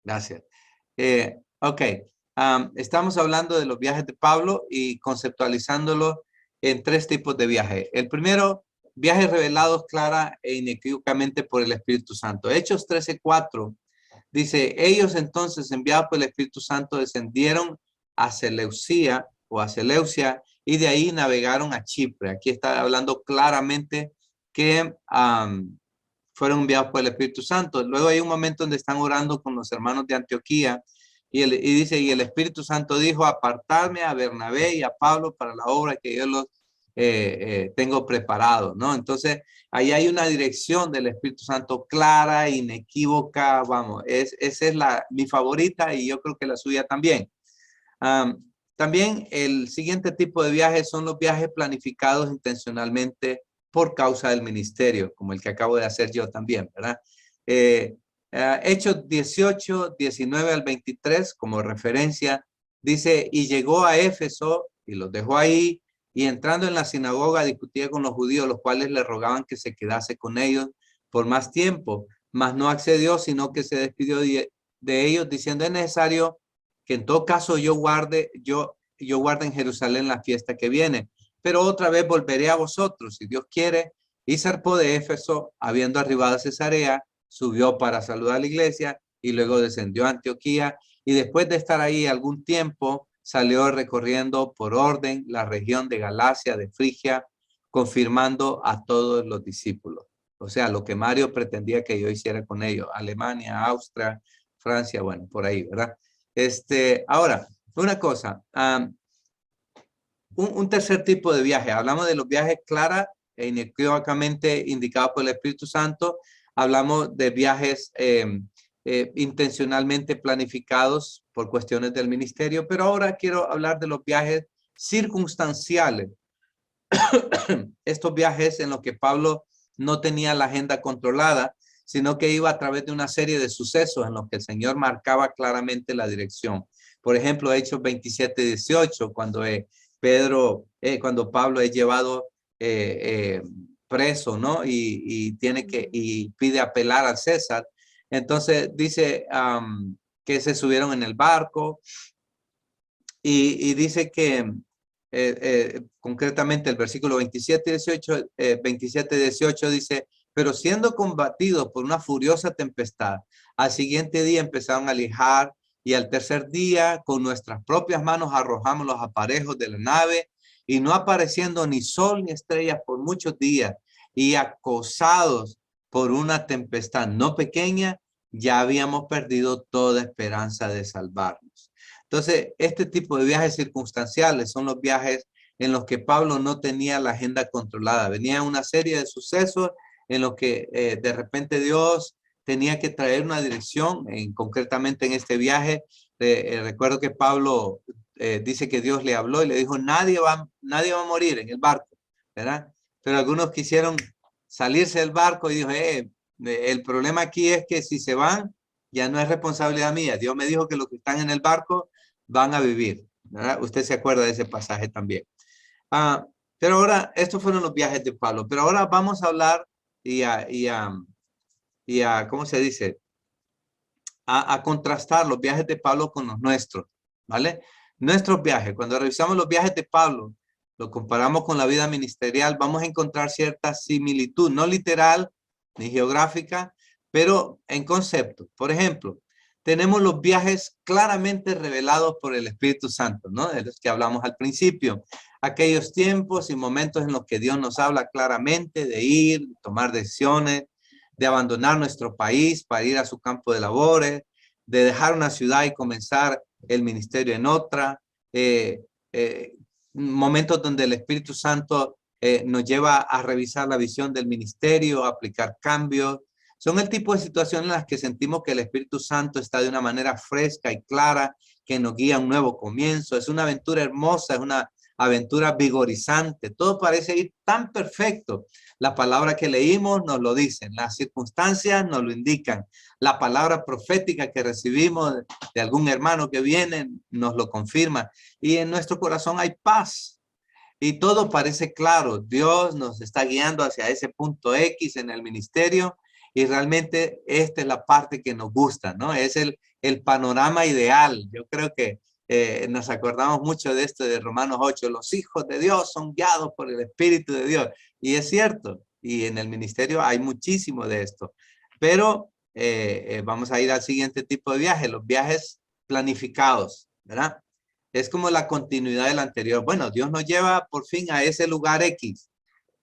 Gracias. Ok, estamos hablando de los viajes de Pablo y conceptualizándolo en tres tipos de viajes. El primero, viajes revelados clara e inequívocamente por el Espíritu Santo. Hechos 13:4 dice, ellos entonces enviados por el Espíritu Santo descendieron a Seleucia o a Seleucia y de ahí navegaron a Chipre. Aquí está hablando claramente que fueron enviados por el Espíritu Santo. Luego hay un momento donde están orando con los hermanos de Antioquía y dice, y el Espíritu Santo dijo, apartarme a Bernabé y a Pablo para la obra que yo los tengo preparado, ¿no? Entonces, ahí hay una dirección del Espíritu Santo clara, inequívoca, vamos, esa es mi favorita y yo creo que la suya también. También el siguiente tipo de viajes son los viajes planificados intencionalmente por causa del ministerio, como el que acabo de hacer yo también, ¿verdad? Hechos 18, 19 al 23, como referencia, dice, y llegó a Éfeso y los dejó ahí, y entrando en la sinagoga discutía con los judíos, los cuales le rogaban que se quedase con ellos por más tiempo, mas no accedió, sino que se despidió de ellos, diciendo, es necesario que en todo caso yo guarde en Jerusalén la fiesta que viene, pero otra vez volveré a vosotros, si Dios quiere. Y zarpó de Éfeso, habiendo arribado a Cesarea, subió para saludar a la iglesia y luego descendió a Antioquía y después de estar ahí algún tiempo salió recorriendo por orden la región de Galacia, de Frigia, confirmando a todos los discípulos. O sea, lo que Mario pretendía que yo hiciera con ellos, Alemania, Austria, Francia, bueno, por ahí, ¿verdad? Ahora, una cosa, un tercer tipo de viaje, hablamos de los viajes clara e inequívocamente indicados por el Espíritu Santo, hablamos de viajes intencionalmente planificados por cuestiones del ministerio, pero ahora quiero hablar de los viajes circunstanciales. Estos viajes en los que Pablo no tenía la agenda controlada, sino que iba a través de una serie de sucesos en los que el Señor marcaba claramente la dirección. Por ejemplo, Hechos 27:18, cuando Pablo es llevado preso, ¿no? Y pide apelar al César. Entonces dice que se subieron en el barco y dice que concretamente el versículo 27-18 dice, pero siendo combatidos por una furiosa tempestad, al siguiente día empezaron a lijar y al tercer día con nuestras propias manos arrojamos los aparejos de la nave y no apareciendo ni sol ni estrellas por muchos días y acosados por una tempestad no pequeña, ya habíamos perdido toda esperanza de salvarnos. Entonces, este tipo de viajes circunstanciales son los viajes en los que Pablo no tenía la agenda controlada. Venía una serie de sucesos en los que de repente Dios tenía que traer una dirección, concretamente en este viaje. Recuerdo que Pablo dice que Dios le habló y le dijo, nadie va a morir en el barco, ¿verdad? Pero algunos quisieron salirse del barco y dijo, el problema aquí es que si se van, ya no es responsabilidad mía. Dios me dijo que los que están en el barco van a vivir, ¿verdad? Usted se acuerda de ese pasaje también. Pero ahora, estos fueron los viajes de Pablo, pero ahora vamos a hablar ¿cómo se dice? A contrastar los viajes de Pablo con los nuestros, ¿vale? Nuestros viajes, cuando revisamos los viajes de Pablo, lo comparamos con la vida ministerial, vamos a encontrar cierta similitud, no literal ni geográfica, pero en concepto. Por ejemplo, tenemos los viajes claramente revelados por el Espíritu Santo, ¿no? De los que hablamos al principio. Aquellos tiempos y momentos en los que Dios nos habla claramente de ir, tomar decisiones, de abandonar nuestro país para ir a su campo de labores, de dejar una ciudad y comenzar el ministerio en otra. Momentos donde el Espíritu Santo nos lleva a revisar la visión del ministerio, a aplicar cambios. Son el tipo de situaciones en las que sentimos que el Espíritu Santo está de una manera fresca y clara, que nos guía a un nuevo comienzo. Es una aventura hermosa, es una aventura vigorizante. Todo parece ir tan perfecto. La palabra que leímos nos lo dicen, las circunstancias nos lo indican. La palabra profética que recibimos de algún hermano que viene nos lo confirma. Y en nuestro corazón hay paz. Y todo parece claro. Dios nos está guiando hacia ese punto X en el ministerio Y realmente esta es la parte que nos gusta, ¿no? Es el panorama ideal. Yo creo que nos acordamos mucho de esto de Romanos 8, los hijos de Dios son guiados por el Espíritu de Dios. Y es cierto, y en el ministerio hay muchísimo de esto. Pero vamos a ir al siguiente tipo de viaje, los viajes planificados, ¿verdad? Es como la continuidad del anterior. Bueno, Dios nos lleva por fin a ese lugar X.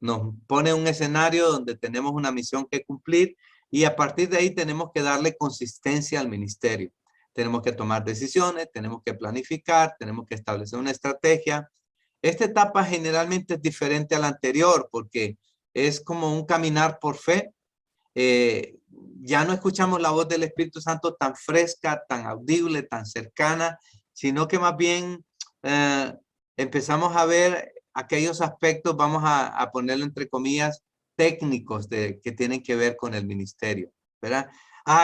Nos pone un escenario donde tenemos una misión que cumplir y a partir de ahí tenemos que darle consistencia al ministerio. Tenemos que tomar decisiones, tenemos que planificar, tenemos que establecer una estrategia. Esta etapa generalmente es diferente a la anterior porque es como un caminar por fe. Ya no escuchamos la voz del Espíritu Santo tan fresca, tan audible, tan cercana, sino que más bien empezamos a ver aquellos aspectos, vamos a ponerlo entre comillas, técnicos que tienen que ver con el ministerio, ¿verdad?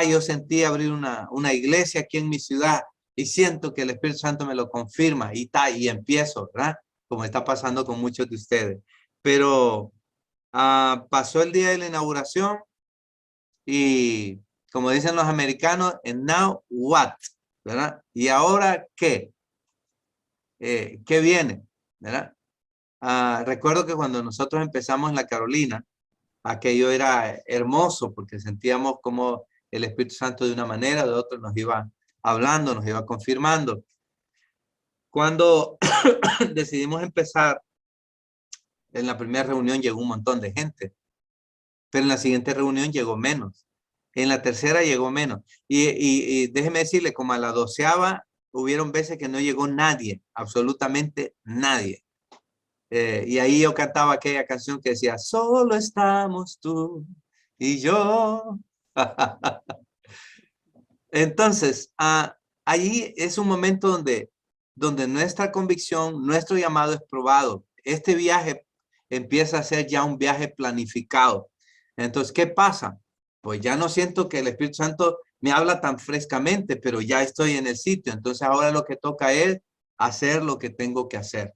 Yo sentí abrir una iglesia aquí en mi ciudad y siento que el Espíritu Santo me lo confirma y empiezo, ¿verdad? Como está pasando con muchos de ustedes. Pero pasó el día de la inauguración y como dicen los americanos, and now what, ¿verdad? ¿Y ahora qué? ¿Qué viene? ¿Verdad? Recuerdo que cuando nosotros empezamos en la Carolina, aquello era hermoso porque sentíamos como el Espíritu Santo de una manera, de otra nos iba hablando, nos iba confirmando. Cuando decidimos empezar, en la primera reunión llegó un montón de gente, pero en la siguiente reunión llegó menos. En la tercera llegó menos. Y déjeme decirle, como a la 12ª, hubieron veces que no llegó nadie, absolutamente nadie. Y ahí yo cantaba aquella canción que decía, solo estamos tú y yo. Entonces, allí es un momento donde nuestra convicción, nuestro llamado es probado. Este viaje empieza a ser ya un viaje planificado. Entonces, ¿qué pasa? Pues ya no siento que el Espíritu Santo me habla tan frescamente, pero ya estoy en el sitio. Entonces, ahora lo que toca es hacer lo que tengo que hacer.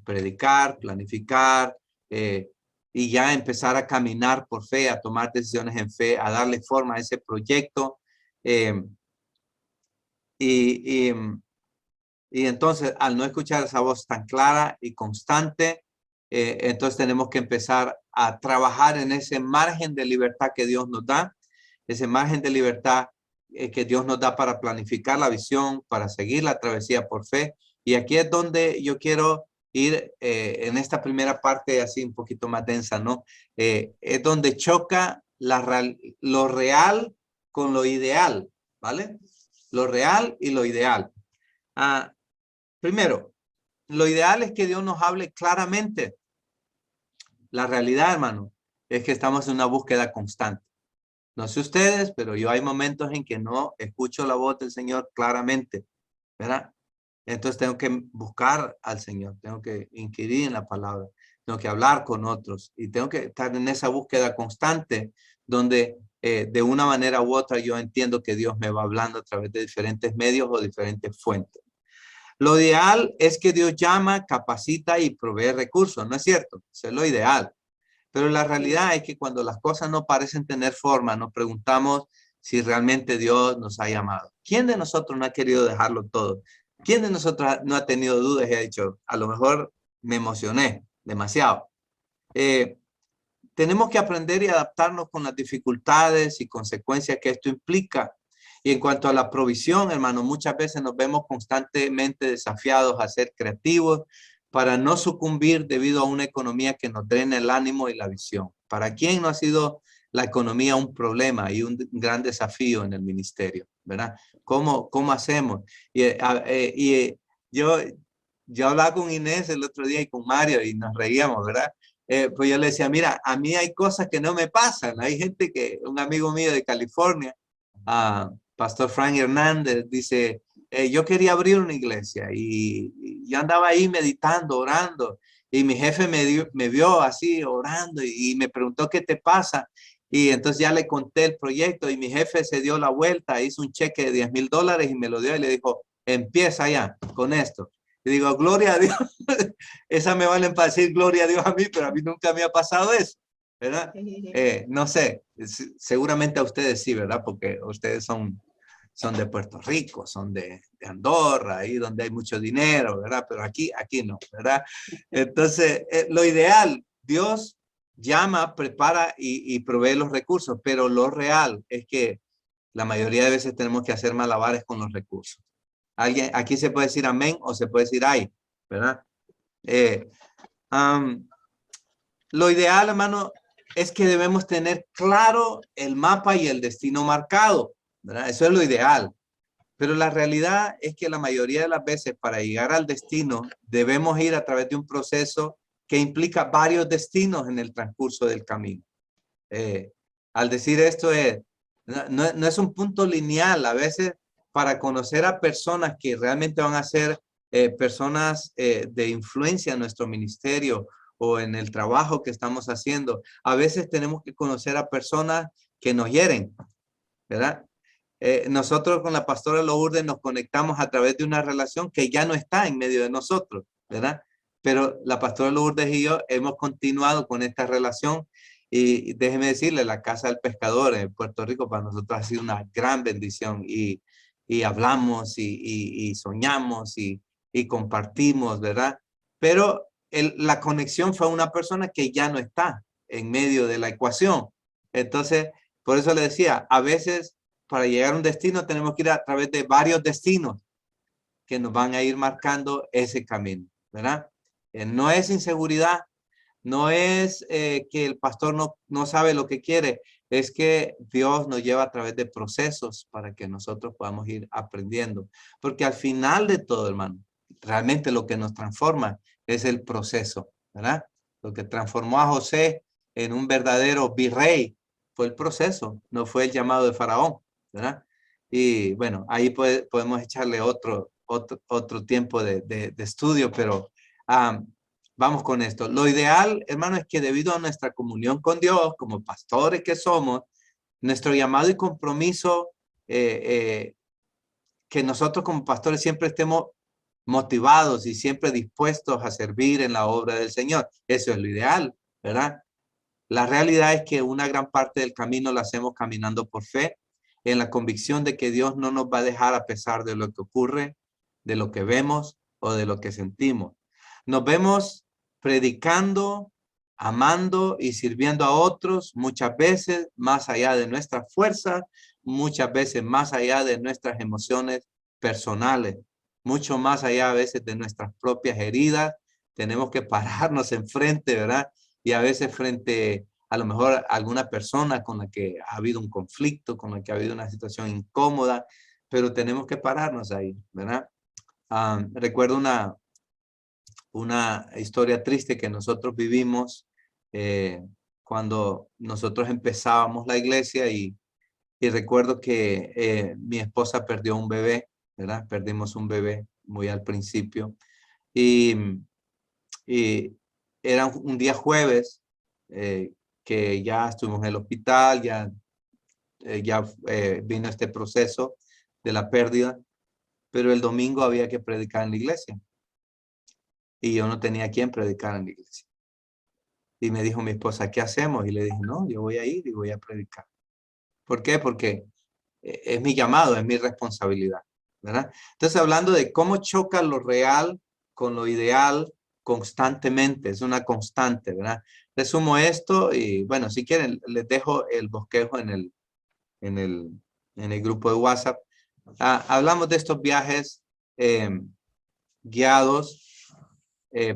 Predicar, planificar, y ya empezar a caminar por fe, a tomar decisiones en fe, a darle forma a ese proyecto. Eh, y, y, y entonces, al no escuchar esa voz tan clara y constante, entonces tenemos que empezar a trabajar en ese margen de libertad que Dios nos da, ese margen de libertad que Dios nos da para planificar la visión, para seguir la travesía por fe. Y aquí es donde yo quiero ir en esta primera parte así un poquito más densa, ¿no? Es donde choca lo real con lo ideal, ¿vale? Lo real y lo ideal. Primero, lo ideal es que Dios nos hable claramente. La realidad, hermano, es que estamos en una búsqueda constante. No sé ustedes, pero yo hay momentos en que no escucho la voz del Señor claramente, ¿verdad? Entonces tengo que buscar al Señor, tengo que inquirir en la palabra, tengo que hablar con otros y tengo que estar en esa búsqueda constante donde de una manera u otra yo entiendo que Dios me va hablando a través de diferentes medios o diferentes fuentes. Lo ideal es que Dios llama, capacita y provee recursos, ¿no es cierto? Eso es lo ideal. Pero la realidad es que cuando las cosas no parecen tener forma, nos preguntamos si realmente Dios nos ha llamado. ¿Quién de nosotros no ha querido dejarlo todo? ¿Quién de nosotros no ha tenido dudas y ha dicho, a lo mejor me emocioné demasiado? Tenemos que aprender y adaptarnos con las dificultades y consecuencias que esto implica. Y en cuanto a la provisión, hermano, muchas veces nos vemos constantemente desafiados a ser creativos para no sucumbir debido a una economía que nos drena el ánimo y la visión. ¿Para quién no ha sido la economía un problema y un gran desafío en el ministerio? ¿Verdad? ¿Cómo hacemos? Yo, yo hablaba con Inés el otro día y con Mario y nos reíamos, ¿verdad? Pues yo le decía, mira, a mí hay cosas que no me pasan. Hay gente un amigo mío de California, Pastor Frank Hernández, dice, yo quería abrir una iglesia y yo andaba ahí meditando, orando, y mi jefe me vio así orando y me preguntó, ¿qué te pasa? Y entonces ya le conté el proyecto y mi jefe se dio la vuelta, hizo un cheque de $10,000 y me lo dio y le dijo, empieza ya con esto. Y digo, gloria a Dios. Esa me valen para decir gloria a Dios a mí, pero a mí nunca me ha pasado eso. ¿verdad? No sé, seguramente a ustedes sí, ¿verdad? Porque ustedes son de Puerto Rico, son de Andorra, ahí donde hay mucho dinero, ¿verdad? Pero aquí no, ¿verdad? Entonces, lo ideal, Dios llama, prepara y provee los recursos, pero lo real es que la mayoría de veces tenemos que hacer malabares con los recursos. Alguien, aquí se puede decir amén o se puede decir ay, ¿verdad? Eh, um, lo ideal, hermano, es que debemos tener claro el mapa y el destino marcado, ¿verdad? Eso es lo ideal. Pero la realidad es que la mayoría de las veces para llegar al destino debemos ir a través de un proceso que implica varios destinos en el transcurso del camino. Al decir esto, no es un punto lineal. A veces para conocer a personas que realmente van a ser personas de influencia en nuestro ministerio o en el trabajo que estamos haciendo, a veces tenemos que conocer a personas que nos hieren, ¿verdad? Nosotros con la pastora Lourdes nos conectamos a través de una relación que ya no está en medio de nosotros, ¿verdad? Pero la pastora Lourdes y yo hemos continuado con esta relación y déjeme decirle, la Casa del Pescador en Puerto Rico para nosotros ha sido una gran bendición y hablamos y soñamos y compartimos, ¿verdad? Pero la conexión fue una persona que ya no está en medio de la ecuación. Entonces, por eso le decía, a veces para llegar a un destino tenemos que ir a través de varios destinos que nos van a ir marcando ese camino, ¿verdad? No es inseguridad, no es que el pastor no sabe lo que quiere, es que Dios nos lleva a través de procesos para que nosotros podamos ir aprendiendo. Porque al final de todo, hermano, realmente lo que nos transforma es el proceso, ¿verdad? Lo que transformó a José en un verdadero virrey fue el proceso, no fue el llamado de Faraón, ¿verdad? Y bueno, ahí podemos echarle otro tiempo de estudio, pero vamos con esto. Lo ideal, hermano, es que debido a nuestra comunión con Dios, como pastores que somos, nuestro llamado y compromiso, que nosotros como pastores siempre estemos motivados y siempre dispuestos a servir en la obra del Señor. Eso es lo ideal, ¿verdad? La realidad es que una gran parte del camino lo hacemos caminando por fe, en la convicción de que Dios no nos va a dejar a pesar de lo que ocurre, de lo que vemos o de lo que sentimos. Nos vemos predicando, amando y sirviendo a otros, muchas veces más allá de nuestras fuerzas, muchas veces más allá de nuestras emociones personales, mucho más allá a veces de nuestras propias heridas. Tenemos que pararnos enfrente, ¿verdad? Y a veces frente a lo mejor a alguna persona con la que ha habido un conflicto, con la que ha habido una situación incómoda, pero tenemos que pararnos ahí, ¿verdad? Recuerdo una historia triste que nosotros vivimos cuando nosotros empezábamos la iglesia y recuerdo que mi esposa perdió un bebé, ¿verdad? Perdimos un bebé muy al principio y, y era un día jueves que ya estuvimos en el hospital, ya vino este proceso de la pérdida, pero el domingo había que predicar en la iglesia y yo no tenía quien predicar en la iglesia. Y me dijo mi esposa, ¿qué hacemos? Y le dije, no, yo voy a ir y voy a predicar. ¿Por qué? Porque es mi llamado, es mi responsabilidad, ¿verdad? Entonces, hablando de cómo choca lo real con lo ideal constantemente, es una constante, ¿verdad? Resumo esto y, bueno, si quieren, les dejo el bosquejo en el, en el grupo de WhatsApp. Hablamos de estos viajes guiados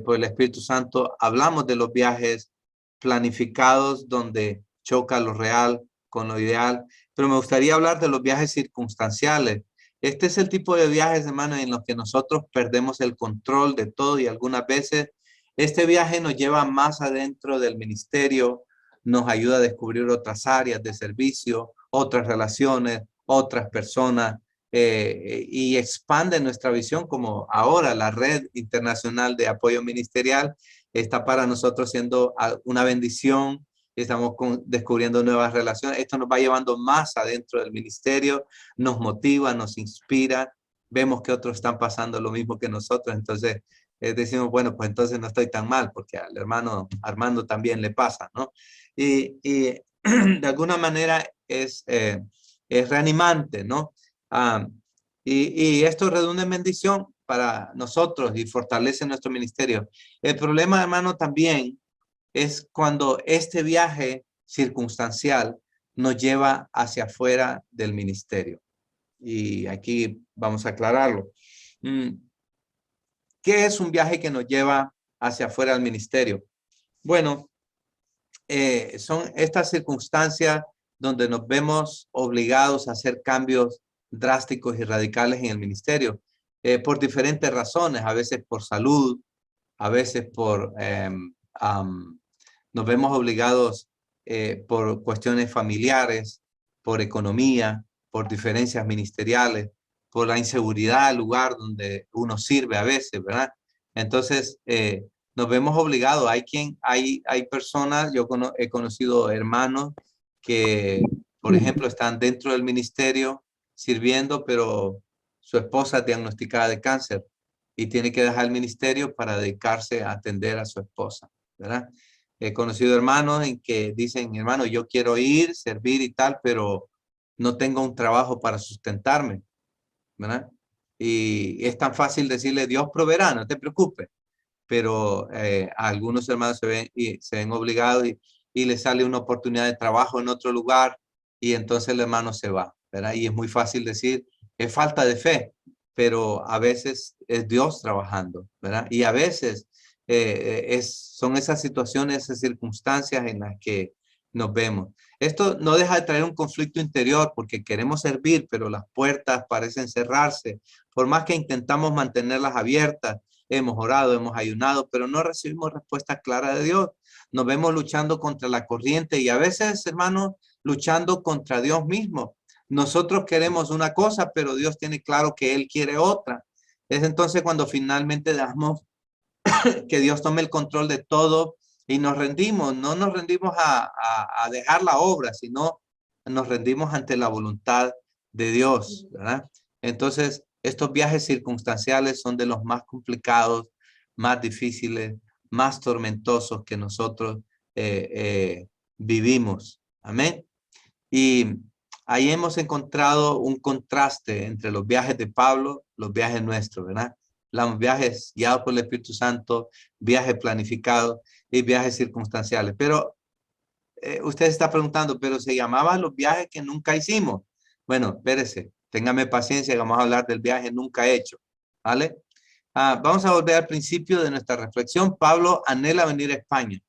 por el Espíritu Santo. Hablamos de los viajes planificados donde choca lo real con lo ideal, pero me gustaría hablar de los viajes circunstanciales. Este es el tipo de viajes, hermano, en los que nosotros perdemos el control de todo y algunas veces este viaje nos lleva más adentro del ministerio, nos ayuda a descubrir otras áreas de servicio, otras relaciones, otras personas, y expande nuestra visión como ahora la red internacional de apoyo ministerial está para nosotros siendo una bendición. Estamos descubriendo nuevas relaciones. Esto nos va llevando más adentro del ministerio, nos motiva, nos inspira. Vemos que otros están pasando lo mismo que nosotros. Entonces, decimos, bueno, pues entonces no estoy tan mal, porque al hermano Armando también le pasa, ¿no? Y de alguna manera es reanimante, ¿no? Ah, y esto redunda en bendición para nosotros y fortalece nuestro ministerio. El problema, hermano, también es cuando este viaje circunstancial nos lleva hacia afuera del ministerio. Y aquí vamos a aclararlo. ¿Qué es un viaje que nos lleva hacia afuera del ministerio? Bueno, son estas circunstancias donde nos vemos obligados a hacer cambios drásticos y radicales en el ministerio, por diferentes razones, a veces por salud, a veces nos vemos obligados por cuestiones familiares, por economía, por diferencias ministeriales, por la inseguridad del lugar donde uno sirve a veces, ¿verdad? Entonces, nos vemos obligados. Hay personas, he conocido hermanos que, por ejemplo, están dentro del ministerio sirviendo, pero su esposa es diagnosticada de cáncer y tiene que dejar el ministerio para dedicarse a atender a su esposa, ¿verdad? He conocido hermanos en que dicen, hermano, yo quiero ir, servir y tal, pero no tengo un trabajo para sustentarme, ¿verdad? Y es tan fácil decirle, Dios proveerá, no te preocupes, pero algunos hermanos se ven obligados y les sale una oportunidad de trabajo en otro lugar y entonces el hermano se va, ¿verdad? Y es muy fácil decir, es falta de fe, pero a veces es Dios trabajando, ¿verdad? Y a veces son esas situaciones, esas circunstancias en las que nos vemos. Esto no deja de traer un conflicto interior porque queremos servir, pero las puertas parecen cerrarse. Por más que intentamos mantenerlas abiertas, hemos orado, hemos ayunado, pero no recibimos respuesta clara de Dios. Nos vemos luchando contra la corriente y a veces, hermanos, luchando contra Dios mismo. Nosotros queremos una cosa, pero Dios tiene claro que Él quiere otra. Es entonces cuando finalmente dejamos que Dios tome el control de todo y nos rendimos. No nos rendimos a dejar la obra, sino nos rendimos ante la voluntad de Dios, ¿verdad? Entonces, estos viajes circunstanciales son de los más complicados, más difíciles, más tormentosos que nosotros vivimos. Amén. Y ahí hemos encontrado un contraste entre los viajes de Pablo, los viajes nuestros, ¿verdad? Los viajes guiados por el Espíritu Santo, viajes planificados y viajes circunstanciales. Pero usted está preguntando, ¿pero se llamaban los viajes que nunca hicimos? Bueno, espérese, téngame paciencia, vamos a hablar del viaje nunca hecho, ¿vale? Vamos a volver al principio de nuestra reflexión. Pablo anhela venir a España.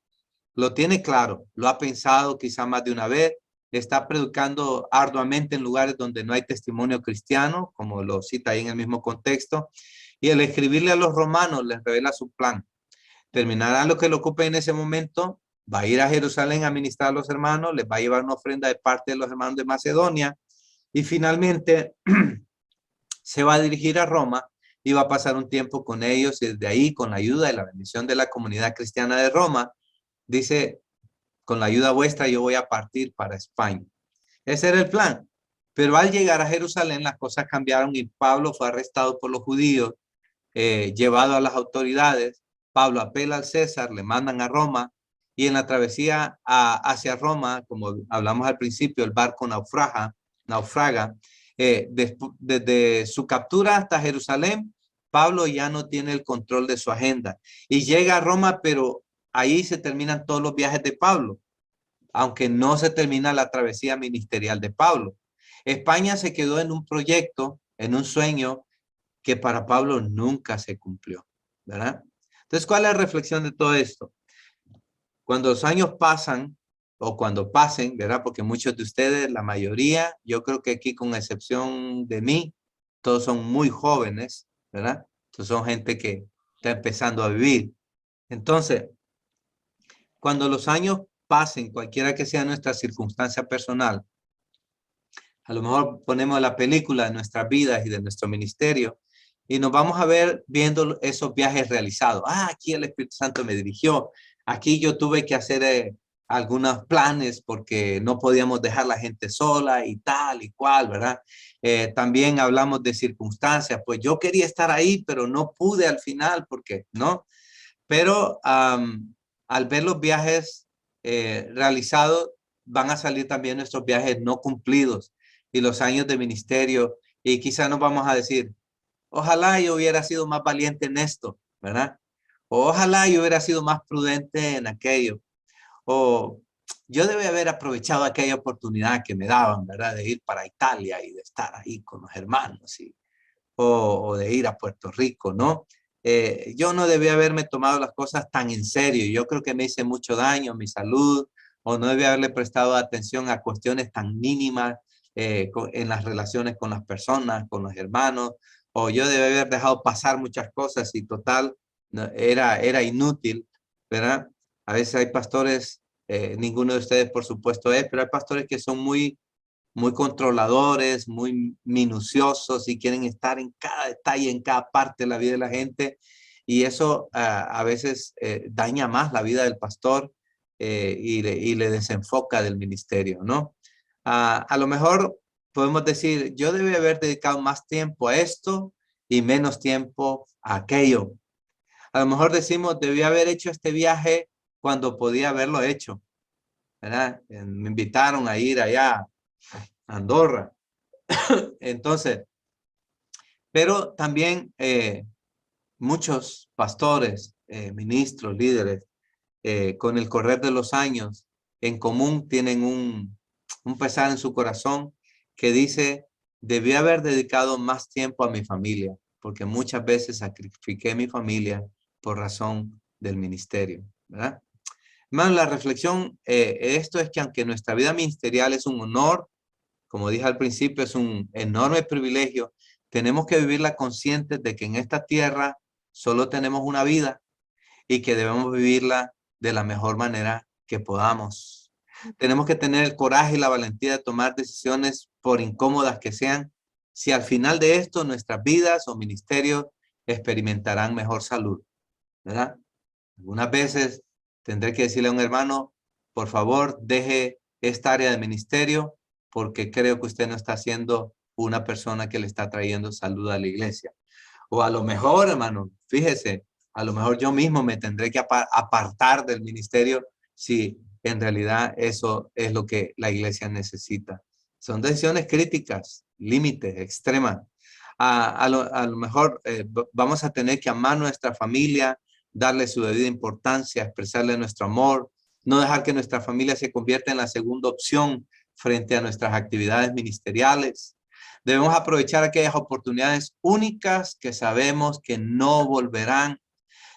Lo tiene claro, lo ha pensado quizá más de una vez, está predicando arduamente en lugares donde no hay testimonio cristiano, como lo cita ahí en el mismo contexto, y al escribirle a los romanos les revela su plan. Terminará lo que lo ocupe en ese momento, va a ir a Jerusalén a ministrar a los hermanos, les va a llevar una ofrenda de parte de los hermanos de Macedonia, y finalmente se va a dirigir a Roma y va a pasar un tiempo con ellos y desde ahí, con la ayuda y la bendición de la comunidad cristiana de Roma, dice, con la ayuda vuestra yo voy a partir para España. Ese era el plan. Pero al llegar a Jerusalén las cosas cambiaron y Pablo fue arrestado por los judíos, llevado a las autoridades. Pablo apela al César, le mandan a Roma y en la travesía hacia Roma, como hablamos al principio, el barco naufraga. Desde su captura hasta Jerusalén, Pablo ya no tiene el control de su agenda y llega a Roma, pero ahí se terminan todos los viajes de Pablo, aunque no se termina la travesía ministerial de Pablo. España se quedó en un proyecto, en un sueño que para Pablo nunca se cumplió, ¿verdad? Entonces, ¿cuál es la reflexión de todo esto? Cuando los años pasan o cuando pasen, ¿verdad? Porque muchos de ustedes, la mayoría, yo creo que aquí con excepción de mí, todos son muy jóvenes, ¿verdad? Entonces son gente que está empezando a vivir. Entonces, cuando los años pasen, cualquiera que sea nuestra circunstancia personal, a lo mejor ponemos la película de nuestras vidas y de nuestro ministerio y nos vamos a ver viendo esos viajes realizados. Aquí el Espíritu Santo me dirigió. Aquí yo tuve que hacer algunos planes porque no podíamos dejar la gente sola y tal y cual, ¿verdad? También hablamos de circunstancias, pues yo quería estar ahí, pero no pude al final porque, ¿no? Pero al ver los viajes realizados, van a salir también nuestros viajes no cumplidos y los años de ministerio. Y quizá nos vamos a decir, ojalá yo hubiera sido más valiente en esto, ¿verdad? O ojalá yo hubiera sido más prudente en aquello. O yo debía haber aprovechado aquella oportunidad que me daban, ¿verdad? De ir para Italia y de estar ahí con los hermanos o de ir a Puerto Rico, ¿no? Yo no debía haberme tomado las cosas tan en serio. Yo creo que me hice mucho daño a mi salud o no debía haberle prestado atención a cuestiones tan mínimas en las relaciones con las personas, con los hermanos, o yo debía haber dejado pasar muchas cosas y total, era inútil, ¿verdad? A veces hay pastores, ninguno de ustedes por supuesto es, pero hay pastores que son muy controladores, muy minuciosos y quieren estar en cada detalle, en cada parte de la vida de la gente. Y eso a veces daña más la vida del pastor y le desenfoca del ministerio, ¿no? A lo mejor podemos decir, yo debí haber dedicado más tiempo a esto y menos tiempo a aquello. A lo mejor decimos, debí haber hecho este viaje cuando podía haberlo hecho, ¿verdad? Me invitaron a ir allá a Andorra. Entonces, pero también muchos pastores, ministros, líderes, con el correr de los años, en común tienen un pesar en su corazón que dice, debí haber dedicado más tiempo a mi familia, porque muchas veces sacrifiqué mi familia por razón del ministerio, ¿verdad? Hermano, la reflexión, esto es que aunque nuestra vida ministerial es un honor, como dije al principio, es un enorme privilegio. Tenemos que vivirla conscientes de que en esta tierra solo tenemos una vida y que debemos vivirla de la mejor manera que podamos. Tenemos que tener el coraje y la valentía de tomar decisiones por incómodas que sean, si al final de esto nuestras vidas o ministerios experimentarán mejor salud, ¿verdad? Algunas veces tendré que decirle a un hermano, por favor, deje esta área de ministerio porque creo que usted no está siendo una persona que le está trayendo salud a la iglesia. O a lo mejor, hermano, fíjese, a lo mejor yo mismo me tendré que apartar del ministerio si en realidad eso es lo que la iglesia necesita. Son decisiones críticas, límites, extremas. A lo mejor vamos a tener que amar nuestra familia, darle su debida importancia, expresarle nuestro amor, no dejar que nuestra familia se convierta en la segunda opción frente a nuestras actividades ministeriales. Debemos aprovechar aquellas oportunidades únicas que sabemos que no volverán.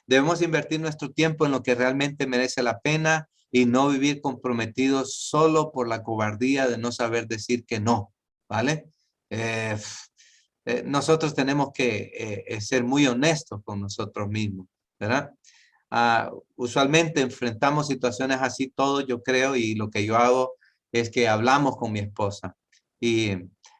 Debemos invertir nuestro tiempo en lo que realmente merece la pena y no vivir comprometidos solo por la cobardía de no saber decir que no, ¿vale? Eh, nosotros tenemos que ser muy honestos con nosotros mismos, ¿verdad? Usualmente enfrentamos situaciones así todos, yo creo, y lo que yo hago es que hablamos con mi esposa. Y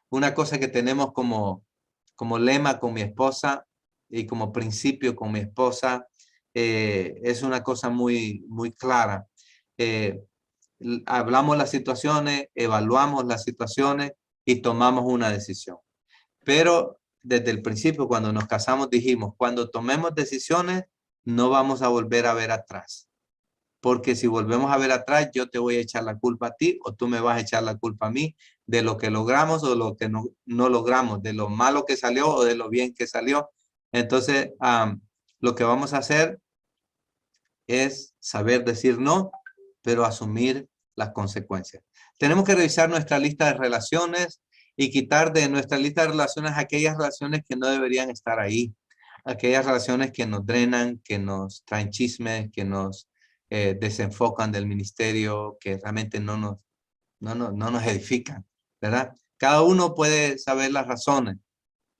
una cosa que tenemos como lema con mi esposa y como principio con mi esposa es una cosa muy clara. Eh, Hablamos las situaciones, evaluamos las situaciones y tomamos una decisión. Pero desde el principio, cuando nos casamos, dijimos, cuando tomemos decisiones, no vamos a volver a ver atrás. Porque si volvemos a ver atrás, yo te voy a echar la culpa a ti o tú me vas a echar la culpa a mí de lo que logramos o lo que no logramos, de lo malo que salió o de lo bien que salió. Entonces, lo que vamos a hacer es saber decir no, pero asumir las consecuencias. Tenemos que revisar nuestra lista de relaciones y quitar de nuestra lista de relaciones aquellas relaciones que no deberían estar ahí, aquellas relaciones que nos drenan, que nos traen chismes, que nos desenfocan del ministerio, que realmente no nos edifican, ¿verdad? Cada uno puede saber las razones.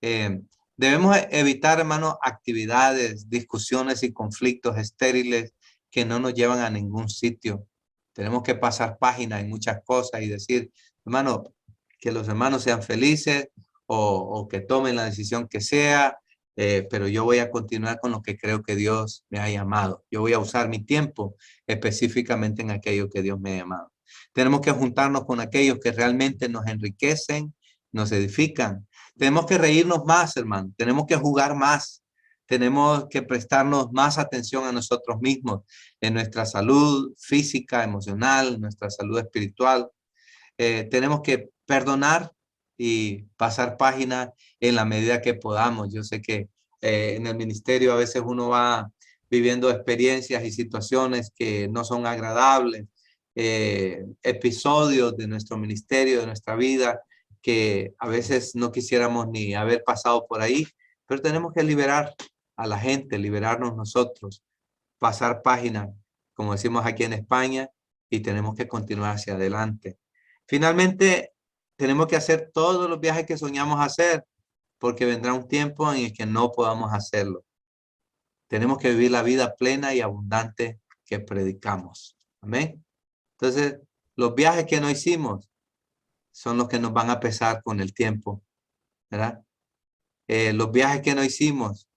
Eh, Debemos evitar, hermano, actividades, discusiones y conflictos estériles que no nos llevan a ningún sitio. Tenemos que pasar página en muchas cosas y decir, hermano, que los hermanos sean felices o que tomen la decisión que sea. pero yo voy a continuar con lo que creo que Dios me ha llamado. Yo voy a usar mi tiempo específicamente en aquello que Dios me ha llamado. Tenemos que juntarnos con aquellos que realmente nos enriquecen, nos edifican. Tenemos que reírnos más, hermano. Tenemos que jugar más. Tenemos que prestarnos más atención a nosotros mismos, en nuestra salud física, emocional, nuestra salud espiritual. Tenemos que perdonar y pasar página en la medida que podamos. Yo sé que en el ministerio a veces uno va viviendo experiencias y situaciones que no son agradables, episodios de nuestro ministerio, de nuestra vida, que a veces no quisiéramos ni haber pasado por ahí, pero tenemos que liberar a la gente, liberarnos nosotros, pasar página, como decimos aquí en España, y tenemos que continuar hacia adelante. Finalmente, tenemos que hacer todos los viajes que soñamos hacer, porque vendrá un tiempo en el que no podamos hacerlo. Tenemos que vivir la vida plena y abundante que predicamos. Amén. Entonces, los viajes que no hicimos son los que nos van a pesar con el tiempo, ¿verdad? Los viajes que no hicimos,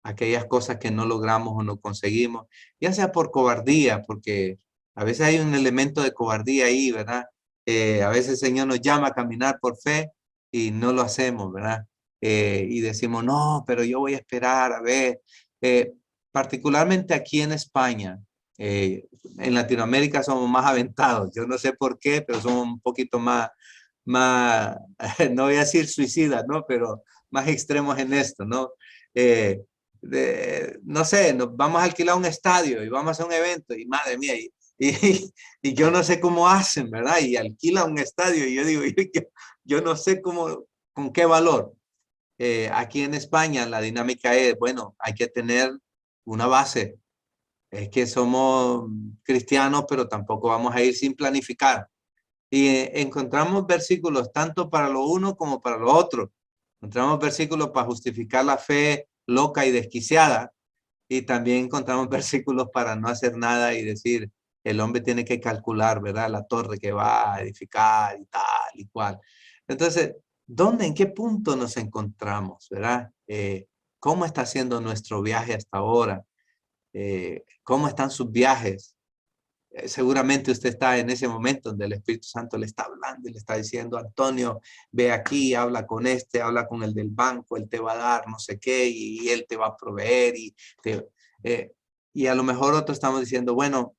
aquellas cosas que no logramos o no conseguimos, ya sea por cobardía, porque a veces hay un elemento de cobardía ahí, ¿verdad? A veces el Señor nos llama a caminar por fe y no lo hacemos, ¿verdad? Y decimos, no, pero yo voy a esperar, a ver. Particularmente aquí en España, en Latinoamérica somos más aventados. Yo no sé por qué, pero somos un poquito más, no voy a decir suicidas, ¿no? Pero más extremos en esto, ¿no? No sé, nos vamos a alquilar un estadio y vamos a hacer un evento y madre mía, y yo no sé cómo hacen, ¿verdad? Y alquilan un estadio y yo digo, yo no sé cómo, con qué valor. Aquí en España la dinámica es, bueno, hay que tener una base. Es que somos cristianos, pero tampoco vamos a ir sin planificar. Y encontramos versículos tanto para lo uno como para lo otro. Encontramos versículos para justificar la fe loca y desquiciada. Y también encontramos versículos para no hacer nada y decir, el hombre tiene que calcular, ¿verdad? La torre que va a edificar y tal y cual. Entonces, ¿dónde, en qué punto nos encontramos, ¿verdad? ¿Cómo está siendo nuestro viaje hasta ahora? ¿Cómo están sus viajes? Seguramente usted está en ese momento donde el Espíritu Santo le está hablando y le está diciendo, Antonio, ve aquí, habla con este, habla con el del banco, él te va a dar no sé qué y él te va a proveer. Y a lo mejor otros estamos diciendo, bueno,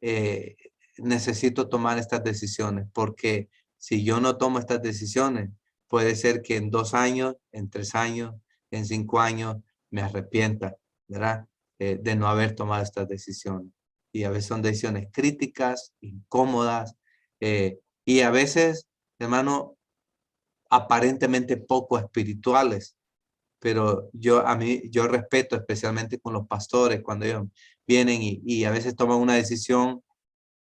eh, necesito tomar estas decisiones porque si yo no tomo estas decisiones, puede ser que en 2 años, en 3 años, en 5 años me arrepienta, ¿verdad? De no haber tomado estas decisiones. Y a veces son decisiones críticas, incómodas, y a veces, hermano, aparentemente poco espirituales. Pero yo respeto especialmente con los pastores cuando ellos vienen y a veces toman una decisión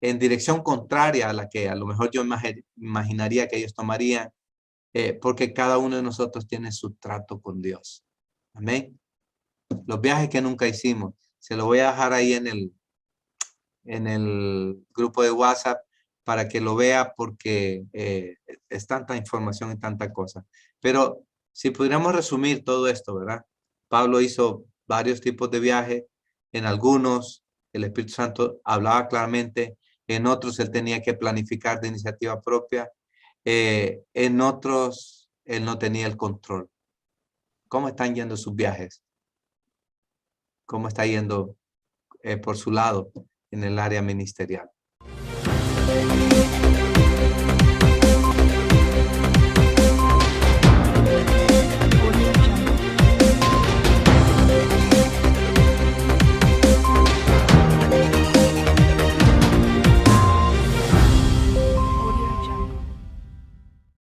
en dirección contraria a la que a lo mejor yo imaginaría que ellos tomarían, porque cada uno de nosotros tiene su trato con Dios. Amén. Los viajes que nunca hicimos, se lo voy a dejar ahí en el grupo de WhatsApp para que lo vea porque es tanta información y tanta cosa. Pero si pudiéramos resumir todo esto, ¿verdad? Pablo hizo varios tipos de viajes. En algunos el Espíritu Santo hablaba claramente, en otros él tenía que planificar de iniciativa propia, en otros él no tenía el control. ¿Cómo están yendo sus viajes? ¿Cómo está yendo por su lado en el área ministerial?